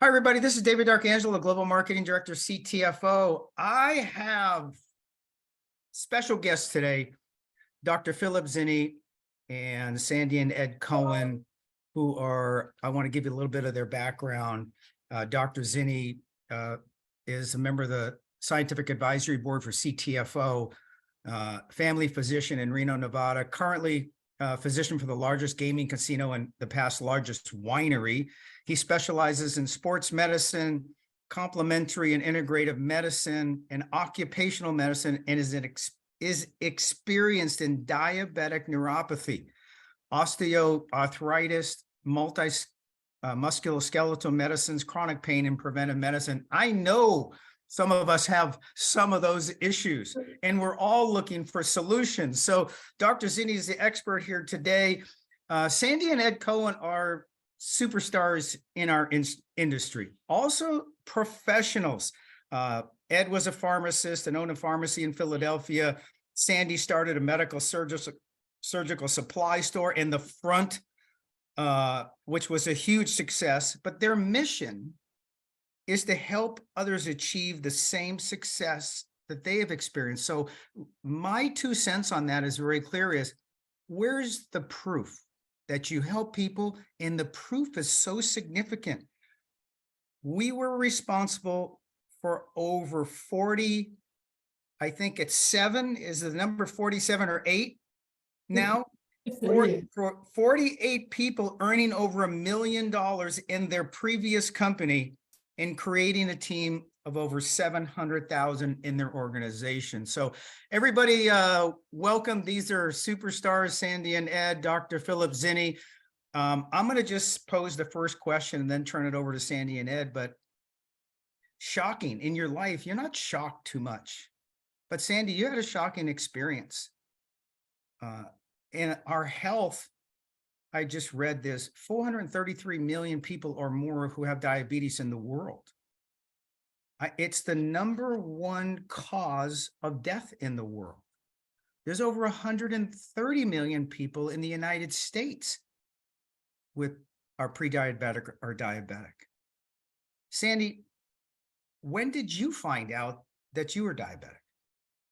Hi, everybody. This is David D'Arcangelo, Global Marketing Director, CTFO. I have special guests today, Dr. Philip Zinni and Sandy and Ed Cohen, who are, I want to give you a little bit of their background. Dr. Zinni is a member of the Scientific Advisory Board for CTFO, family physician in Reno, Nevada, currently physician for the largest gaming casino and the past largest winery. He specializes in sports medicine, complementary and integrative medicine, and occupational medicine, and is experienced in diabetic neuropathy, osteoarthritis, musculoskeletal medicines, chronic pain, and preventive medicine. I know some of us have some of those issues, and we're all looking for solutions. So Dr. Zinni is the expert here today. Sandy and Ed Cohen are superstars in our industry, also professionals. Ed was a pharmacist and owned a pharmacy in Philadelphia. Sandy started a medical surgical supply store in the front, which was a huge success. But their mission is to help others achieve the same success that they have experienced. So my 2 cents on that is very clear: is where's the proof that you help people? And the proof is so significant. We were responsible for over 40, I think it's 7, is the number 47 or 8 now? 48 people earning over $1 million in their previous company and creating a team of over 700,000 in their organization. So everybody, welcome. These are superstars, Sandy and Ed, Dr. Philip Zinni. I'm going to just pose the first question and then turn it over to Sandy and Ed. But shocking in your life, you're not shocked too much. But Sandy, you had a shocking experience. In our health, I just read this, 433 million people or more who have diabetes in the world. It's the #1 cause of death in the world. There's over 130 million people in the United States with are pre-diabetic or diabetic. Sandy, when did you find out that you were diabetic?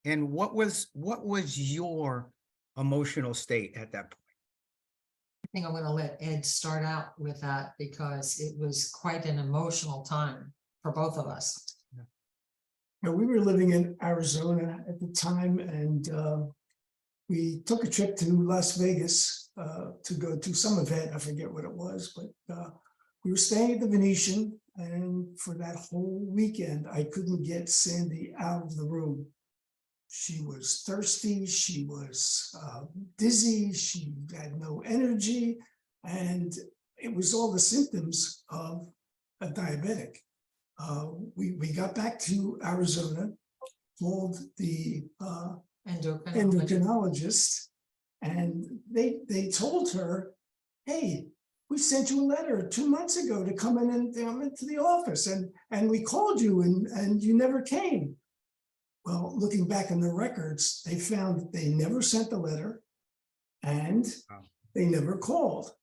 And what was your emotional state at that point? I think I'm going to let Ed start out with that because it was quite an emotional time for both of us. Yeah, we were living in Arizona at the time, and we took a trip to Las Vegas to go to some event. I forget what it was, but we were staying at the Venetian, and for that whole weekend, I couldn't get Sandy out of the room. She was thirsty, she was dizzy, she had no energy, and it was all the symptoms of a diabetic. We got back to Arizona, called the endocrinologist, and they told her, hey, we sent you a letter 2 months ago to come in and into the office, and we called you and you never came. Well, looking back in the records, they found that they never sent the letter and they never called.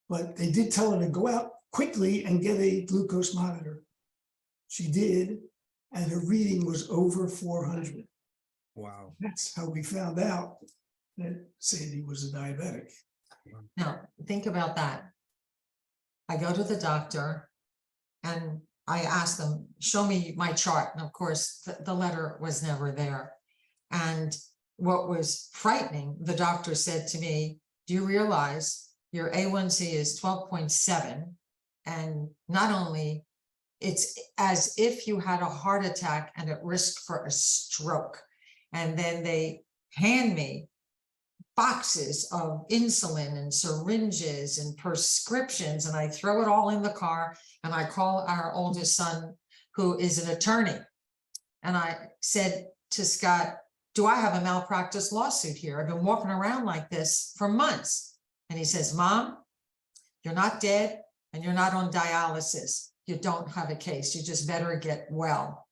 But they did tell her to go out quickly and get a glucose monitor. She did, and her reading was over 400. Wow. That's how we found out that Sandy was a diabetic. Now, think about that. I go to the doctor and I asked them, show me my chart. And of course, the letter was never there. And what was frightening, the doctor said to me, do you realize your A1C is 12.7? And not only, it's as if you had a heart attack and at risk for a stroke. And then they hand me boxes of insulin and syringes and prescriptions, and I throw it all in the car and I call our oldest son, who is an attorney. And I said to Scott, do I have a malpractice lawsuit here? I've been walking around like this for months. And he says, Mom, you're not dead and you're not on dialysis. You don't have a case. You just better get well.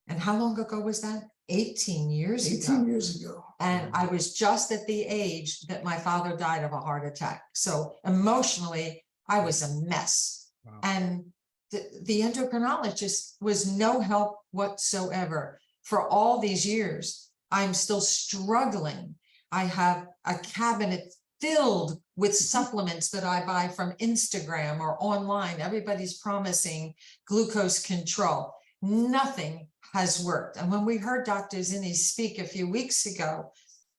And how long ago was that? 18 years ago. 18 years ago. And I was just at the age that my father died of a heart attack. So emotionally, I was a mess. Wow. And the endocrinologist was no help whatsoever. For all these years, I'm still struggling. I have a cabinet filled with supplements that I buy from Instagram or online. Everybody's promising glucose control. Nothing has worked. And when we heard Dr. Zinni speak a few weeks ago,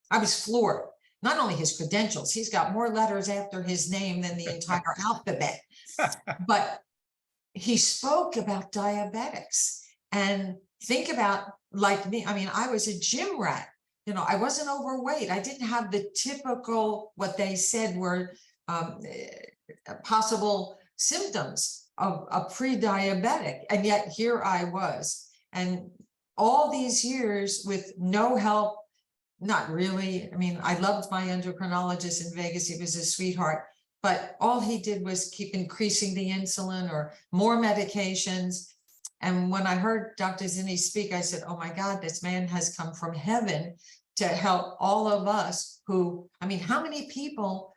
I was floored. Not only his credentials, he's got more letters after his name than the entire alphabet, but he spoke about diabetics. And think about, like me, I mean, I was a gym rat. You know, I wasn't overweight. I didn't have the typical, what they said were possible symptoms of a pre-diabetic. And yet here I was. And all these years with no help, not really. I mean, I loved my endocrinologist in Vegas. He was a sweetheart. But all he did was keep increasing the insulin or more medications. And when I heard Dr. Zinni speak, I said, oh my God, this man has come from heaven to help all of us who, I mean, how many people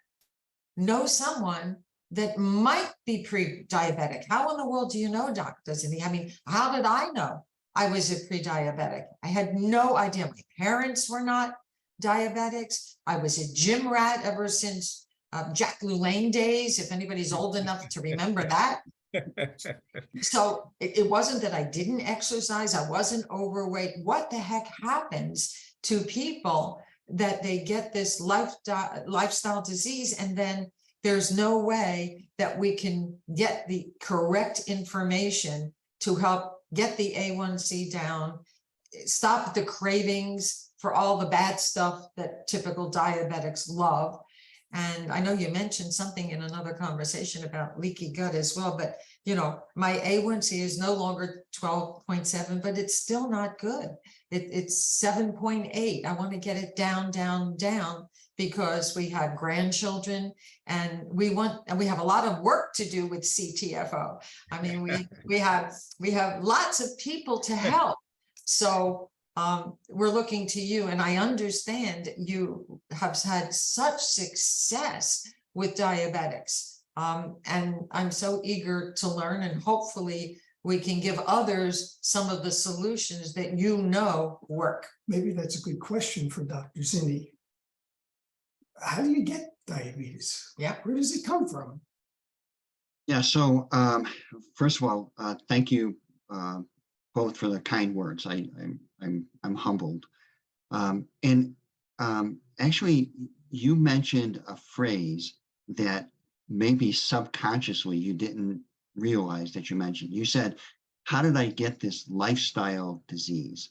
know someone that might be pre-diabetic? How in the world do you know, Dr. Zinni? I mean, how did I know I was a pre-diabetic? I had no idea. My parents were not diabetics. I was a gym rat ever since Jack LaLanne days, if anybody's old enough to remember that. So it wasn't that I didn't exercise, I wasn't overweight. What the heck happens to people that they get this lifestyle disease, and then there's no way that we can get the correct information to help get the A1C down, stop the cravings for all the bad stuff that typical diabetics love. And I know you mentioned something in another conversation about leaky gut as well, but you know, my A1C is no longer 12.7, but it's still not good. It's 7.8. I want to get it down, down, down, because we have grandchildren and we have a lot of work to do with CTFO. I mean, we have lots of people to help. So we're looking to you, and I understand you have had such success with diabetics. And I'm so eager to learn, and hopefully we can give others some of the solutions that you know work. Maybe that's a good question for Dr. Zinni. How do you get diabetes? Yeah. Where does it come from? Yeah, so first of all, thank you both for the kind words. I'm humbled. Actually, you mentioned a phrase that maybe subconsciously you didn't realize that you mentioned. You said, how did I get this lifestyle disease?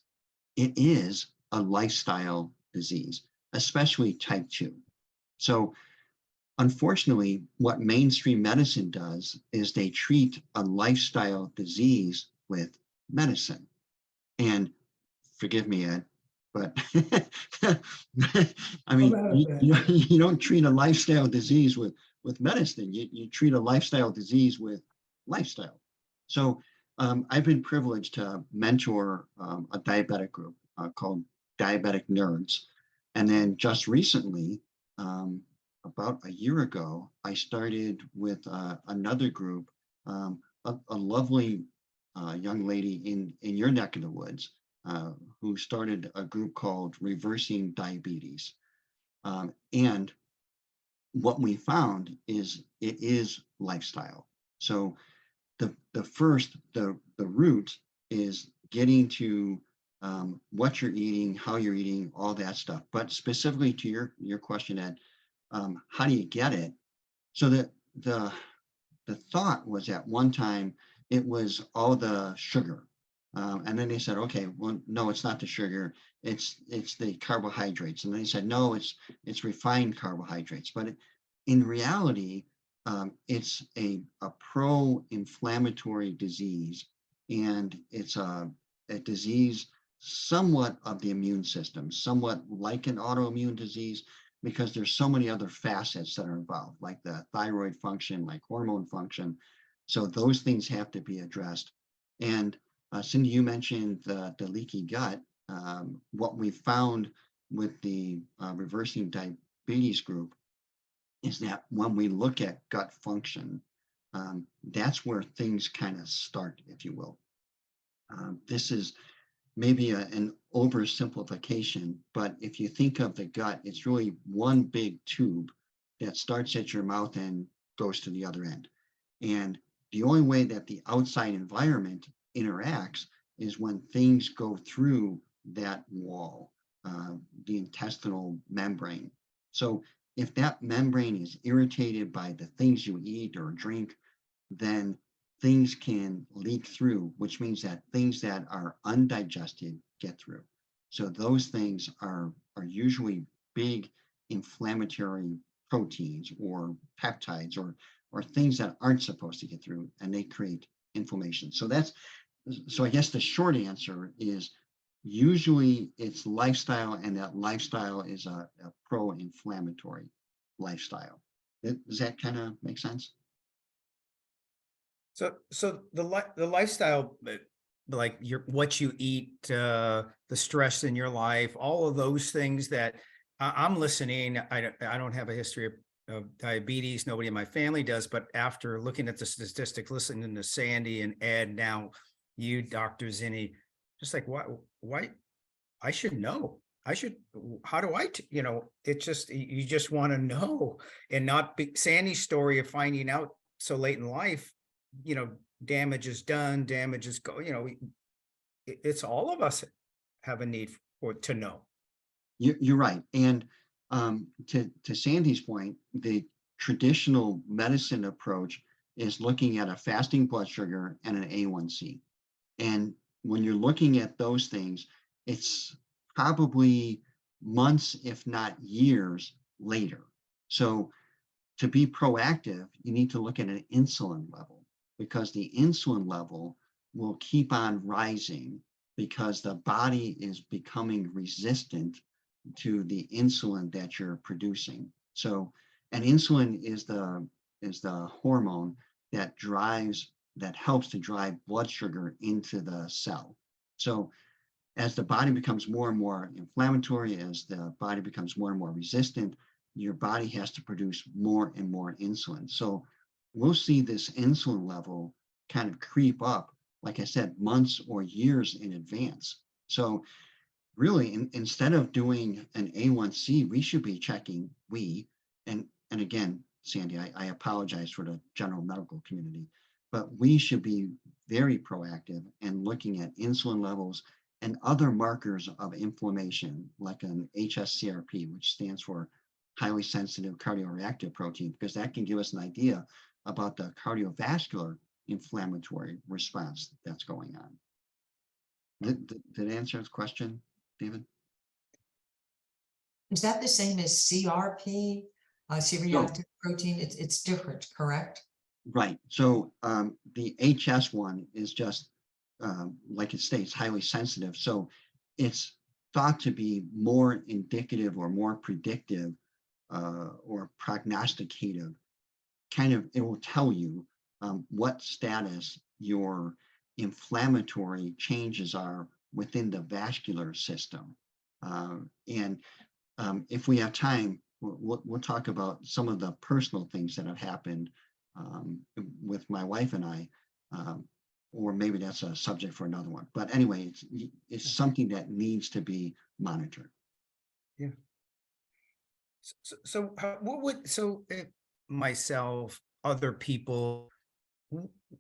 It is a lifestyle disease, especially type 2. So unfortunately, what mainstream medicine does is they treat a lifestyle disease with medicine. And forgive me, Ed, but I mean, you don't treat a lifestyle disease with medicine. You treat a lifestyle disease with lifestyle. So I've been privileged to mentor a diabetic group called Diabetic Nerds. And then just recently, about a year ago, I started with another group, a lovely young lady in your neck of the woods, who started a group called Reversing Diabetes. And what we found is it is lifestyle. So the root is getting to what you're eating, how you're eating, all that stuff. But specifically to your question, Ed, how do you get it? So the thought was at one time it was all the sugar. And then they said, okay, well, no, it's not the sugar, it's the carbohydrates. And then they said, no, it's refined carbohydrates. But in reality, it's a pro-inflammatory disease, and it's a disease somewhat of the immune system, somewhat like an autoimmune disease, because there's so many other facets that are involved, like the thyroid function, like hormone function. So those things have to be addressed. And Cindy, you mentioned the leaky gut. What we found with the Reversing Diabetes group is that when we look at gut function, that's where things kind of start, if you will. This is maybe an oversimplification, but if you think of the gut, it's really one big tube that starts at your mouth and goes to the other end. And the only way that the outside environment interacts is when things go through that wall, the intestinal membrane. So if that membrane is irritated by the things you eat or drink, then things can leak through, which means that things that are undigested get through. So those things are usually big inflammatory proteins or peptides or things that aren't supposed to get through, and they create inflammation. So I guess the short answer is usually it's lifestyle, and that lifestyle is a pro-inflammatory lifestyle. Does that kind of make sense? So the lifestyle, like what you eat, the stress in your life, all of those things that I'm listening. I don't have a history of diabetes. Nobody in my family does. But after looking at the statistics, listening to Sandy and Ed, now you, Dr. Zinni, just like why I should know. How do I, it's just, you just want to know, and not be Sandy's story of finding out so late in life, damage is done, damage is it's all of us have a need to know. You're right. And to Sandy's point, the traditional medicine approach is looking at a fasting blood sugar and an A1C. And when you're looking at those things, it's probably months, if not years later. So to be proactive, you need to look at an insulin level, because the insulin level will keep on rising because the body is becoming resistant to the insulin that you're producing. So, and insulin is the hormone that helps to drive blood sugar into the cell. So as the body becomes more and more inflammatory, as the body becomes more and more resistant, your body has to produce more and more insulin. So we'll see this insulin level kind of creep up, like I said, months or years in advance. So really, instead of doing an A1C, we should be checking, and again, Sandy, I apologize for the general medical community, but we should be very proactive and looking at insulin levels and other markers of inflammation, like an HSCRP, which stands for highly sensitive cardioreactive protein, because that can give us an idea about the cardiovascular inflammatory response that's going on. Did it answer his question, David? Is that the same as CRP, C-reactive protein? It's different, correct? Right. So the HS one is just, like it states, highly sensitive. So it's thought to be more indicative or more predictive or prognosticative. Kind of, it will tell you what status your inflammatory changes are within the vascular system. And if we have time, we'll talk about some of the personal things that have happened with my wife and I, or maybe that's a subject for another one. But anyway, it's something that needs to be monitored. Yeah. So myself, other people,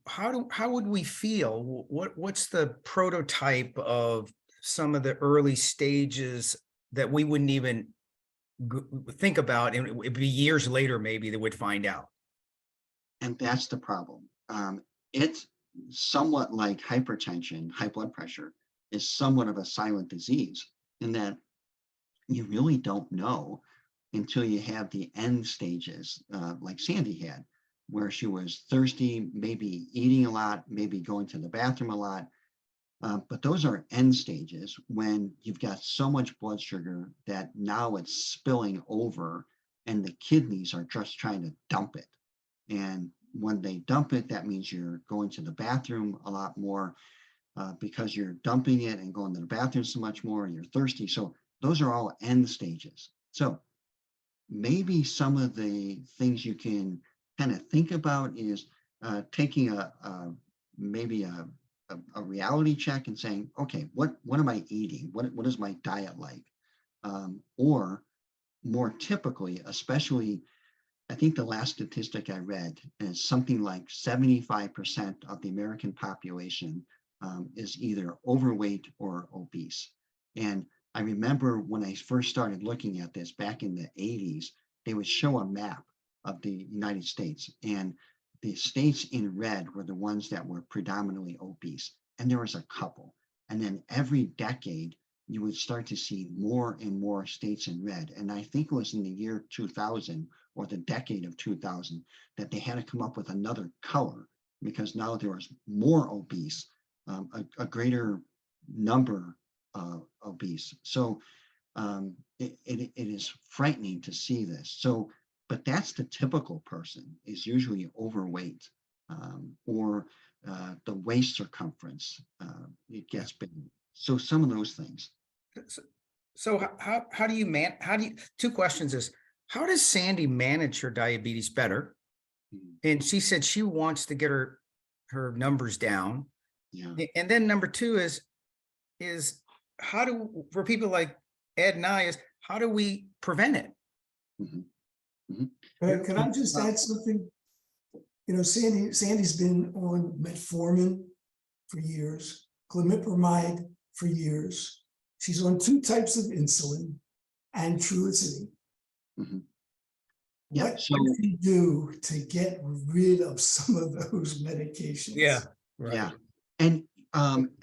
how would we feel? What's the prototype of some of the early stages that we wouldn't even think about, and it'd be years later maybe that we'd find out? And that's the problem. It's somewhat like hypertension, high blood pressure is somewhat of a silent disease, in that you really don't know until you have the end stages, like Sandy had, where she was thirsty, maybe eating a lot, maybe going to the bathroom a lot. But those are end stages when you've got so much blood sugar that now it's spilling over and the kidneys are just trying to dump it. And when they dump it, that means you're going to the bathroom a lot more because you're dumping it and going to the bathroom so much more, and you're thirsty. So those are all end stages. So maybe some of the things you can kind of think about is taking maybe a reality check and saying, okay, what am I eating? What is my diet like? Or more typically, especially, I think the last statistic I read is something like 75% of the American population is either overweight or obese. And I remember when I first started looking at this back in the 80s, they would show a map of the United States, and the states in red were the ones that were predominantly obese. And there was a couple. And then every decade, you would start to see more and more states in red. And I think it was in the year 2000 or the decade of 2000 that they had to come up with another color, because now there was more obese, a greater number obese. So it is frightening to see this. So, but that's the typical person, is usually overweight, or the waist circumference, it gets big. So some of those things. So how do you two questions is, how does Sandy manage her diabetes better? And she said she wants to get her numbers down. Yeah. And then number two is how do, for people like Ed and I, is how do we prevent it? Can I just add something? You know, Sandy's been on metformin for years, clomipramide for years. She's on 2 types of insulin and Trulicity. Yeah, What can you do to get rid of some of those medications? Yeah, right. Yeah. And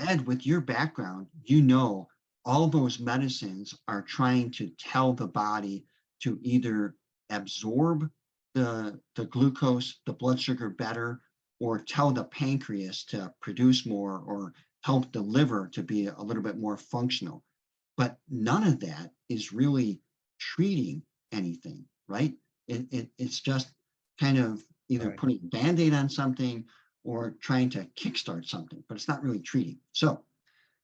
Ed, with your background, you know, all those medicines are trying to tell the body to either absorb the glucose, the blood sugar better, or tell the pancreas to produce more, or help the liver to be a little bit more functional. But none of that is really treating anything, right? It's just kind of either Right. putting a Band-Aid on something or trying to kickstart something, but it's not really treating. So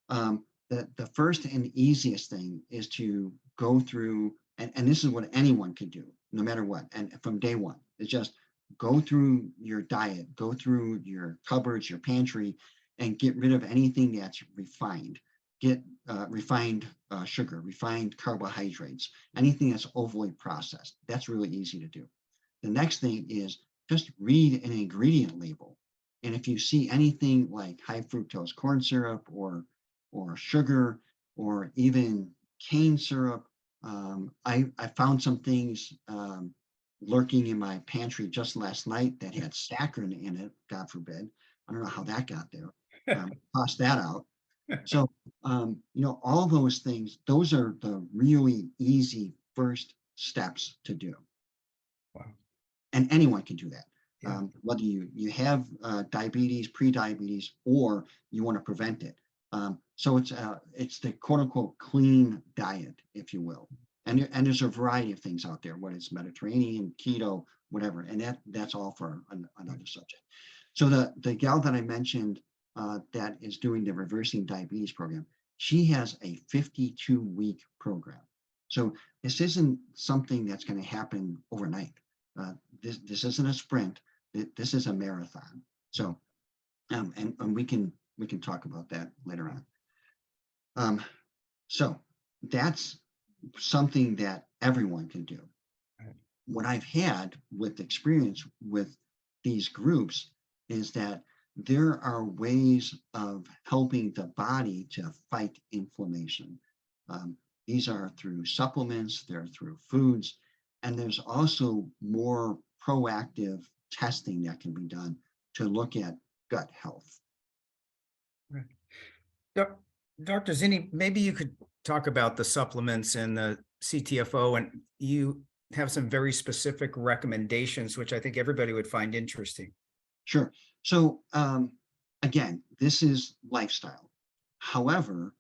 the first and easiest thing is to go through, and this is what anyone can do, no matter what, and from day one, is just go through your diet, go through your cupboards, your pantry, and get rid of anything that's refined. Get refined sugar, refined carbohydrates, anything that's overly processed. That's really easy to do. The next thing is just read an ingredient label. And if you see anything like high fructose corn syrup or sugar or even cane syrup, I found some things lurking in my pantry just last night that had saccharin in it, God forbid. I don't know how that got there. Toss that out. So, you know, all those things, those are the really easy first steps to do. Wow. And anyone can do that. Yeah. Whether you have diabetes, pre-diabetes, or you want to prevent it. So it's the quote unquote clean diet, if you will. And there's a variety of things out there, whether it's Mediterranean, keto, whatever. And that's all for another subject. So the gal that I mentioned that is doing the Reversing Diabetes program, she has a 52-week program. So this isn't something that's going to happen overnight. This isn't a sprint. This is a marathon. So, and we can talk about that later on. So that's something that everyone can do. Right. What I've had with experience with these groups is that there are ways of helping the body to fight inflammation. These are through supplements, they're through foods, and there's also more proactive testing that can be done to look at gut health. Right. Dr. Zinni, maybe you could talk about the supplements and the CTFO, and you have some very specific recommendations, which I think everybody would find interesting. Sure. So again, this is lifestyle. However,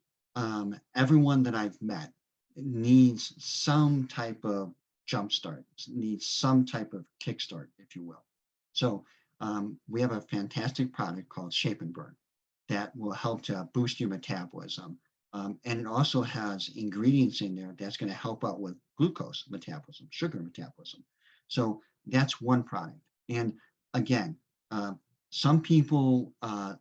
everyone that I've met needs some type of jumpstart, needs some type of kickstart, if you will. So we have a fantastic product called Shape and Burn that will help to boost your metabolism. And it also has ingredients in there that's going to help out with glucose metabolism, sugar metabolism. So that's one product. And again, Some people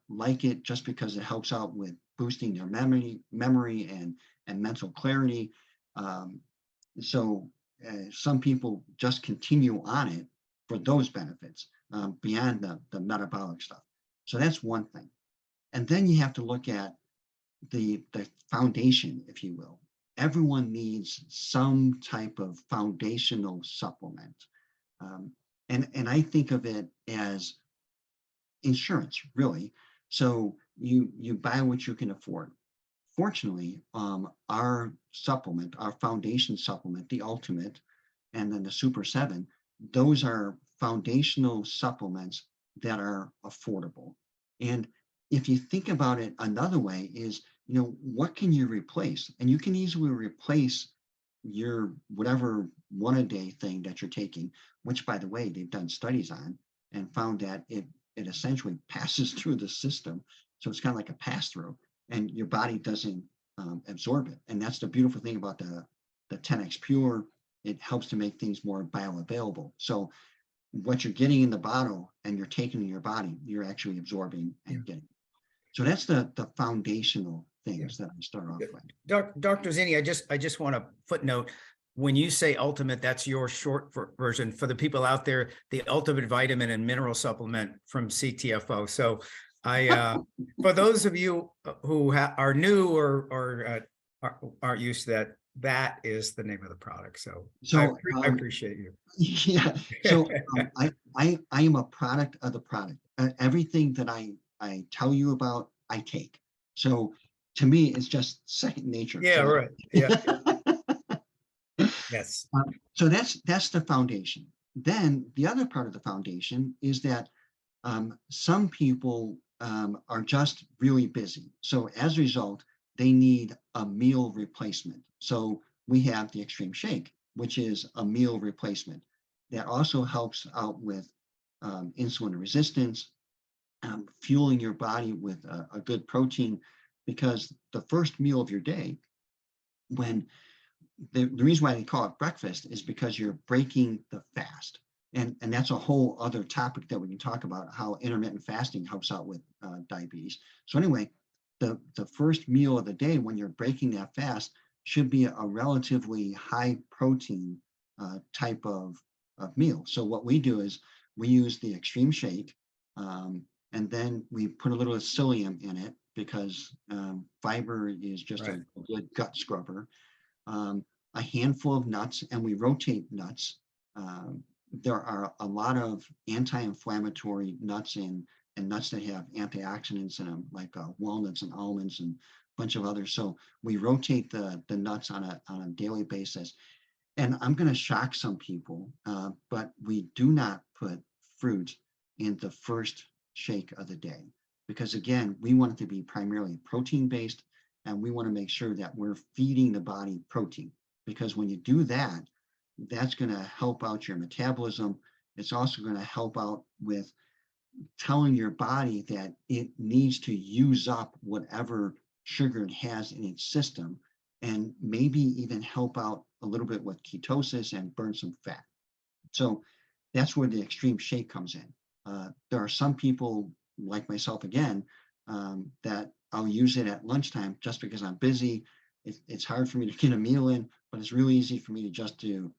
like it just because it helps out with boosting their memory and mental clarity. So some people just continue on it for those benefits beyond the metabolic stuff. So that's one thing. And then you have to look at the foundation, if you will. Everyone needs some type of foundational supplement. And I think of it as insurance, really. So you buy what you can afford. Fortunately, our supplement, our foundation supplement, the Ultimate, and then the Super 7, those are foundational supplements that are affordable. And if you think about it another way is, what can you replace? And you can easily replace your whatever one a day thing that you're taking, which by the way, they've done studies on and found that it essentially passes through the system. So it's kind of like a pass through and your body doesn't absorb it. And that's the beautiful thing about the 10X Pure. It helps to make things more bioavailable. So what you're getting in the bottle and you're taking in your body, you're actually absorbing and getting. So that's the foundational things that I start off with. Dr. Zinni, I just want to footnote, when you say Ultimate, that's your short version. For the people out there, the Ultimate Vitamin and Mineral Supplement from CTFO. So for those of you who are new or aren't used to that, that is the name of the product. So I appreciate you. Yeah. So I am a product of the product. Everything that I tell you about, I take. So to me, it's just second nature. Yeah, right. Yeah. Yes. So that's the foundation. Then the other part of the foundation is that some people are just really busy. So as a result, they need a meal replacement. So we have the Extreme Shake, which is a meal replacement that also helps out with insulin resistance, fueling your body with a good protein, because the first meal of your day, when the reason why they call it breakfast is because you're breaking the fast. And that's a whole other topic that we can talk about, how intermittent fasting helps out with diabetes. So anyway, the first meal of the day when you're breaking that fast should be a relatively high protein type of meal. So what we do is we use the Extreme Shake, and then we put a little psyllium in it because fiber is just a good gut scrubber. A handful of nuts, and we rotate nuts. There are a lot of anti-inflammatory nuts and nuts that have antioxidants in them, like walnuts and almonds and a bunch of others. So we rotate the nuts on a daily basis. And I'm going to shock some people, but we do not put fruit in the first shake of the day, because again, we want it to be primarily protein based, and we want to make sure that we're feeding the body protein, because when you do that, that's going to help out your metabolism. It's also going to help out with telling your body that it needs to use up whatever sugar it has in its system, and maybe even help out a little bit with ketosis and burn some fat. So that's where the Extreme Shake comes in. There are some people like myself, again, that I'll use it at lunchtime just because I'm busy. It's hard for me to get a meal in, but it's really easy for me to just do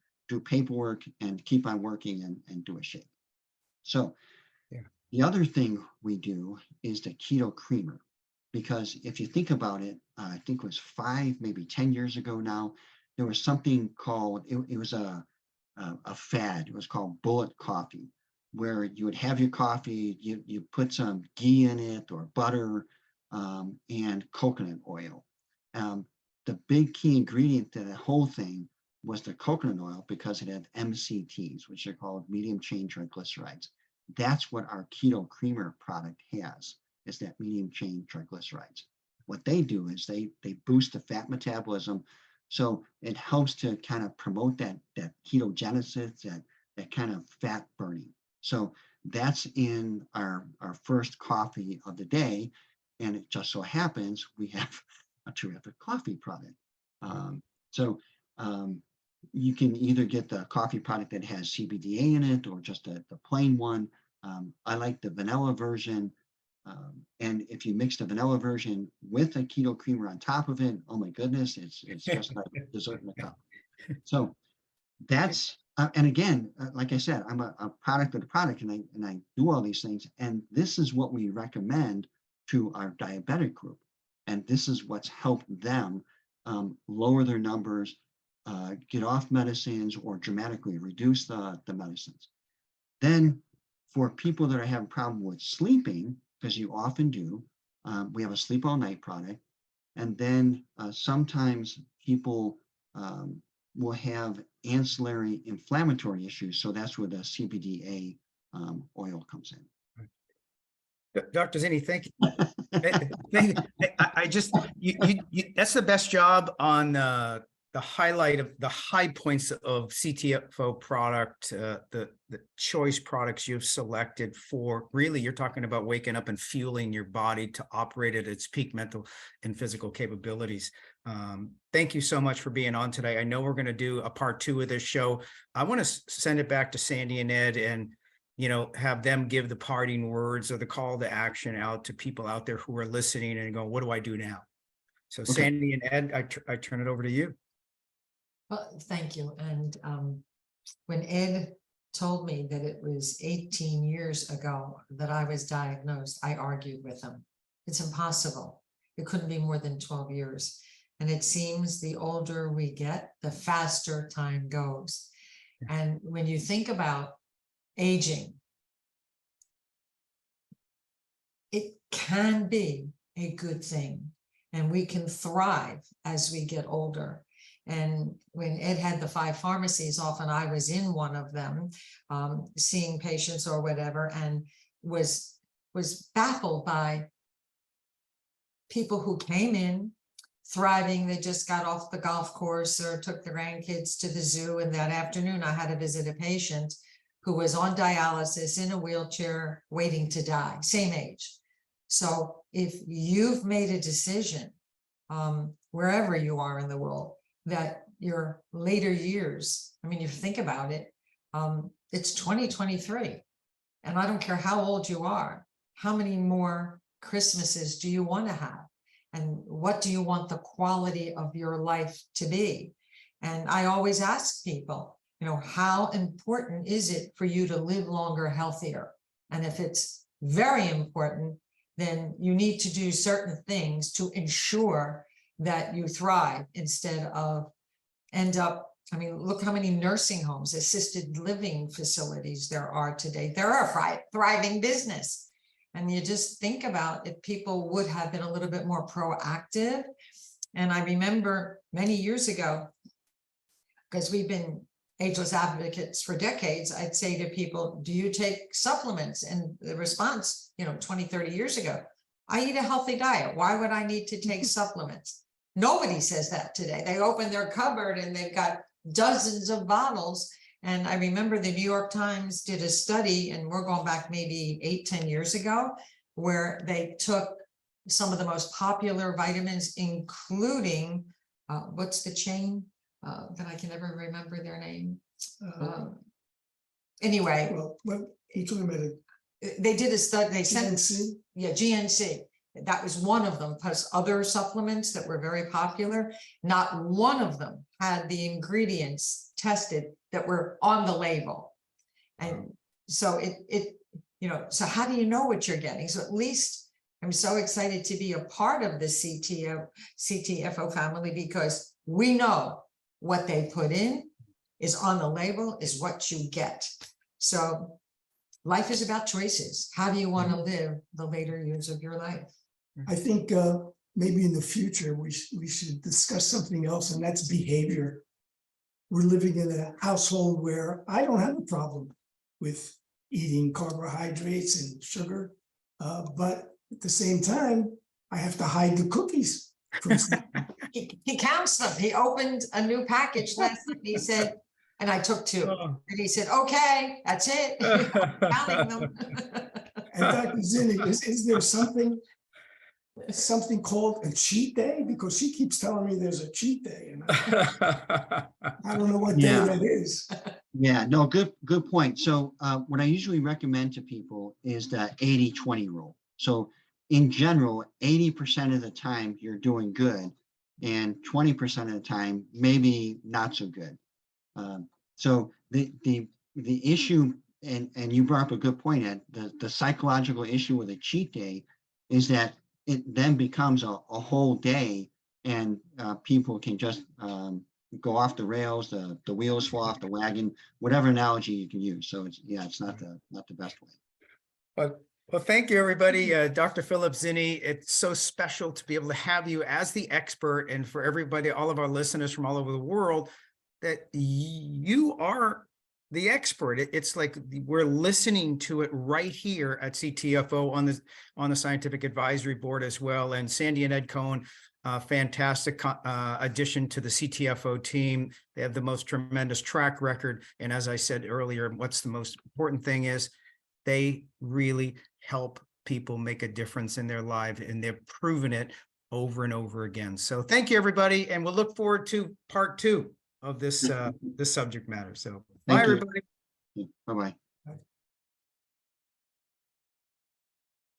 paperwork and keep on working and do a shake. So the other thing we do is the keto creamer, because if you think about it, I think it was 5, maybe 10 years ago now, there was something called, it was a fad. It was called bullet coffee, where you would have your coffee, you put some ghee in it or butter and coconut oil. The big key ingredient to the whole thing was the coconut oil, because it had MCTs, which are called medium chain triglycerides. That's what our keto creamer product has, is that medium chain triglycerides. What they do is they boost the fat metabolism. So it helps to kind of promote that ketogenesis, that kind of fat burning. So that's in our first coffee of the day. And it just so happens we have a terrific coffee product. You can either get the coffee product that has CBDA in it, or just the plain one. I like the vanilla version. And if you mix the vanilla version with a keto creamer on top of it, oh my goodness, it's just like dessert in a cup. So that's, and again, like I said, I'm a product of the product, and I do all these things. And this is what we recommend to our diabetic group. And this is what's helped them lower their numbers, get off medicines, or dramatically reduce the medicines. Then for people that are having a problem with sleeping, because you often do, we have a sleep all night product. And then sometimes people will have ancillary inflammatory issues. So that's where the CBDA oil comes in. Dr. Zinni, thank you. I just, that's the best job on the highlight of the high points of CTFO product, the choice products you've selected for. Really, you're talking about waking up and fueling your body to operate at its peak mental and physical capabilities. Thank you so much for being on today. I know we're going to do a part 2 of this show. I want to send it back to Sandy and Ed, and have them give the parting words or the call to action out to people out there who are listening and going, what do I do now? So okay. Sandy and Ed, I turn it over to you. Well, thank you. And when Ed told me that it was 18 years ago that I was diagnosed, I argued with him. It's impossible. It couldn't be more than 12 years. And it seems the older we get, the faster time goes. And when you think about aging, it can be a good thing, and we can thrive as we get older. And when Ed had the 5 pharmacies, often I was in one of them, seeing patients or whatever, and was baffled by people who came in thriving. They just got off the golf course or took the grandkids to the zoo, and that afternoon I had to visit a patient who was on dialysis in a wheelchair waiting to die, same age. So if you've made a decision, wherever you are in the world, that your later years, I mean, if you think about it, it's 2023, and I don't care how old you are, how many more Christmases do you want to have? And what do you want the quality of your life to be? And I always ask people, how important is it for you to live longer, healthier? And if it's very important, then you need to do certain things to ensure that you thrive instead of end up, look how many nursing homes, assisted living facilities there are today. They're a thriving business. And you just think about if people would have been a little bit more proactive. And I remember many years ago, because we've been ageless advocates for decades, I'd say to people, do you take supplements? And the response, 20, 30 years ago, I eat a healthy diet. Why would I need to take supplements? Nobody says that today. They open their cupboard and they've got dozens of bottles. And I remember the New York Times did a study, and we're going back maybe 8, 10 years ago, where they took some of the most popular vitamins, including, what's the chain that I can never remember their name? Anyway. Well, what you're talking about it. They did a study, they sent, GNC? Yeah, GNC. That was one of them, plus other supplements that were very popular. Not one of them had the ingredients tested that were on the label. And so so how do you know what you're getting? So at least I'm so excited to be a part of the CTFO family, because we know what they put in is on the label is what you get. So life is about choices. How do you want to live the later years of your life? I think maybe in the future we should discuss something else, and that's behavior. We're living in a household where I don't have a problem with eating carbohydrates and sugar, but at the same time, I have to hide the cookies from he counts them. He opened a new package last night. He said, and I took 2. And he said, okay, that's it. Counting them. And Dr. Zinni, is there something called a cheat day? Because she keeps telling me there's a cheat day, and I don't know what day that is. Yeah, no, good point. So what I usually recommend to people is the 80-20 rule. So in general, 80% of the time you're doing good, and 20% of the time maybe not so good. So the issue, and you brought up a good point, Ed, the psychological issue with a cheat day is that it then becomes a whole day, and people can just go off the rails, the wheels fall off the wagon, whatever analogy you can use. So it's not the best way. Well, thank you, everybody. Dr. Philip Zinni, it's so special to be able to have you as the expert, and for everybody, all of our listeners from all over the world, that you are the expert. It's like we're listening to it right here at CTFO on the Scientific Advisory Board as well. And Sandy and Ed Cohen, fantastic addition to the CTFO team. They have the most tremendous track record. And as I said earlier, what's the most important thing is they really help people make a difference in their life, and they've proven it over and over again. So thank you, everybody. And we'll look forward to part 2 of this subject matter. So bye, Thank you. everybody. Bye-bye.